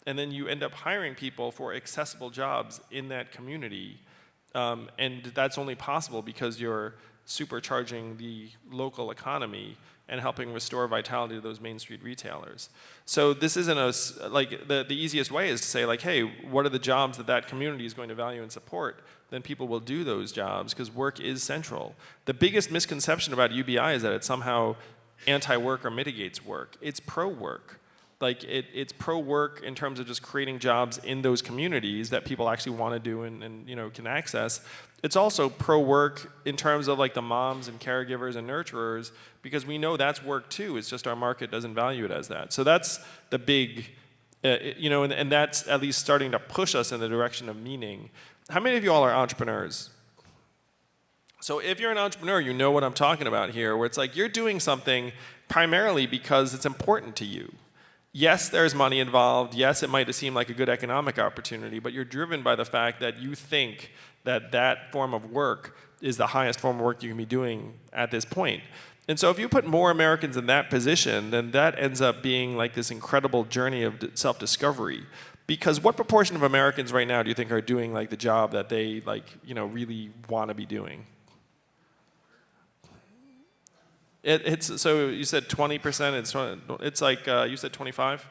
[SPEAKER 1] And then you end up hiring people for accessible jobs in that community. And that's only possible because you're supercharging the local economy and helping restore vitality to those Main Street retailers. So this isn't like the easiest way is to say like, hey, what are the jobs that that community is going to value and support? Then people will do those jobs because work is central. The biggest misconception about UBI is that it somehow anti-work or mitigates work. It's pro-work. Like it's pro-work in terms of just creating jobs in those communities that people actually want to do and you know can access. It's also pro-work in terms of like the moms and caregivers and nurturers because we know that's work too. It's just our market doesn't value it as that. So that's the big, you know, and that's at least starting to push us in the direction of meaning. How many of you all are entrepreneurs? So if you're an entrepreneur, you know what I'm talking about here, where it's like you're doing something primarily because it's important to you. Yes, there's money involved. Yes, it might seem like a good economic opportunity, but you're driven by the fact that you think that that form of work is the highest form of work you can be doing at this point. And so if you put more Americans in that position, then that ends up being like this incredible journey of self-discovery. Because what proportion of Americans right now do you think are doing like the job that they really want to be doing? So you said 20%. It's like you said 25,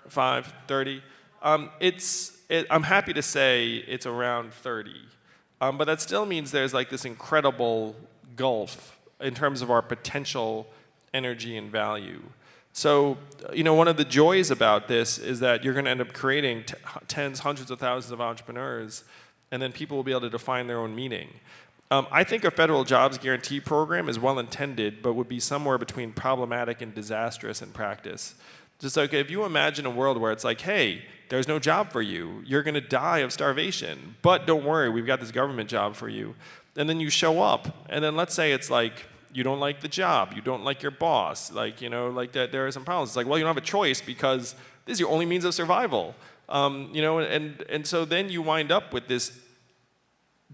[SPEAKER 1] 5, 30. I'm happy to say it's around 30, but that still means there's like this incredible gulf in terms of our potential energy and value. So one of the joys about this is that you're going to end up creating tens, hundreds of thousands of entrepreneurs, and then people will be able to define their own meaning. I think a federal jobs guarantee program is well intended, but would be somewhere between problematic and disastrous in practice. Just like if you imagine a world where it's like, hey, there's no job for you, you're going to die of starvation, but don't worry, we've got this government job for you. And then you show up, and then let's say it's like, you don't like the job, you don't like your boss, like that there are some problems. It's like, well, you don't have a choice because this is your only means of survival. And so then you wind up with this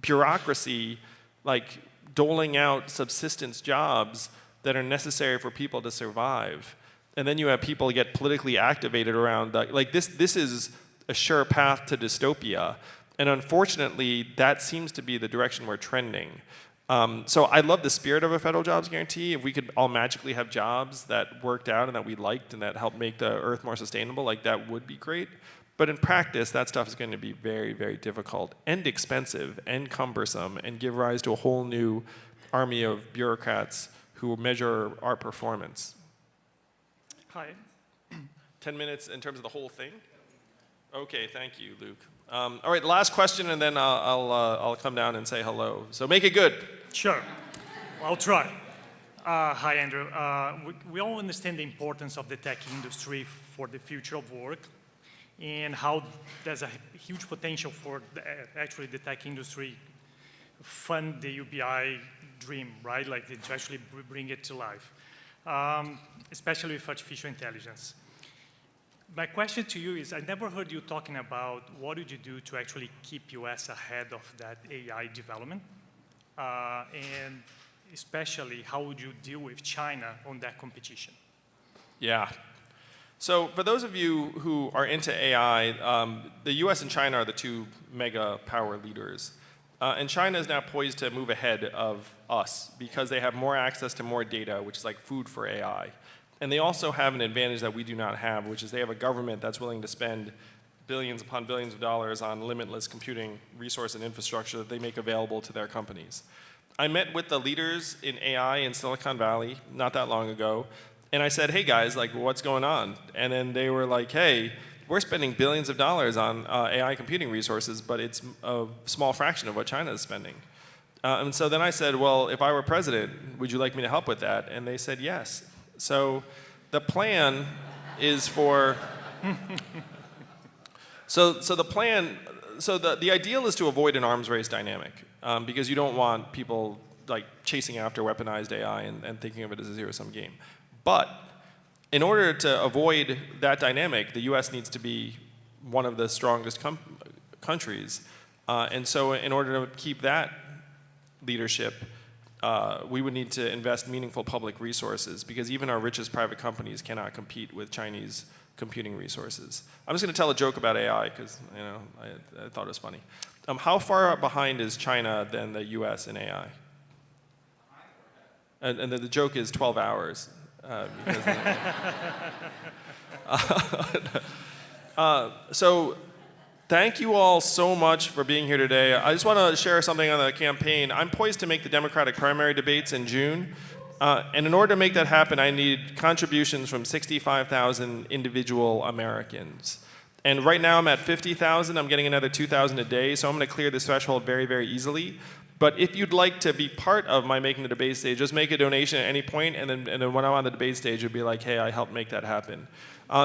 [SPEAKER 1] bureaucracy like doling out subsistence jobs that are necessary for people to survive. And then you have people get politically activated around that. Like this is a sure path to dystopia. And unfortunately, that seems to be the direction we're trending. So I love the spirit of a federal jobs guarantee. If we could all magically have jobs that worked out and that we liked and that helped make the earth more sustainable, like that would be great. But in practice, that stuff is going to be very, very difficult and expensive and cumbersome and give rise to a whole new army of bureaucrats who will measure our performance.
[SPEAKER 12] Hi.
[SPEAKER 1] 10 minutes in terms of the whole thing? Okay, thank you, Luke. All right, last question, and then I'll come down and say hello. So make it good.
[SPEAKER 12] Sure. I'll try. Hi, Andrew. We all understand the importance of the tech industry for the future of work, and how there's a huge potential for actually the tech industry fund the UBI dream, right? Like to actually bring it to life, especially with artificial intelligence. My question to you is, I never heard you talking about what did you do to actually keep US ahead of that AI development, and especially how would you deal with China on that competition?
[SPEAKER 1] Yeah. So for those of you who are into AI, the US and China are the two mega power leaders. And China is now poised to move ahead of us because they have more access to more data, which is like food for AI. And they also have an advantage that we do not have, which is they have a government that's willing to spend billions upon billions of dollars on limitless computing resource and infrastructure that they make available to their companies. I met with the leaders in AI in Silicon Valley not that long ago. And I said, hey guys, like what's going on? And then they were like, hey, we're spending billions of dollars on AI computing resources, but it's a small fraction of what China is spending. And so then I said, well, if I were president, would you like me to help with that? And they said yes. So the plan is for, the ideal is to avoid an arms race dynamic because you don't want people like chasing after weaponized AI and thinking of it as a zero-sum game. But in order to avoid that dynamic, the US needs to be one of the strongest countries. And so in order to keep that leadership, we would need to invest meaningful public resources because even our richest private companies cannot compete with Chinese computing resources. I'm just going to tell a joke about AI because I thought it was funny. How far behind is China than the US in AI? And the joke is 12 hours. So thank you all so much for being here today. I just want to share something on the campaign. I'm poised to make the Democratic primary debates in June. And in order to make that happen, I need contributions from 65,000 individual Americans. And right now I'm at 50,000. I'm getting another 2,000 a day. So I'm going to clear this threshold very, very easily. But if you'd like to be part of my making the debate stage, just make a donation at any point, and then when I'm on the debate stage, you'll be like, hey, I helped make that happen.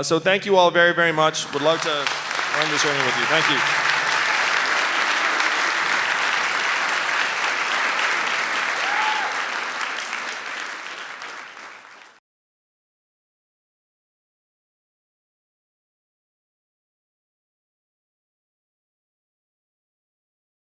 [SPEAKER 1] So thank you all very, very much. Would love to run this journey with you. Thank you.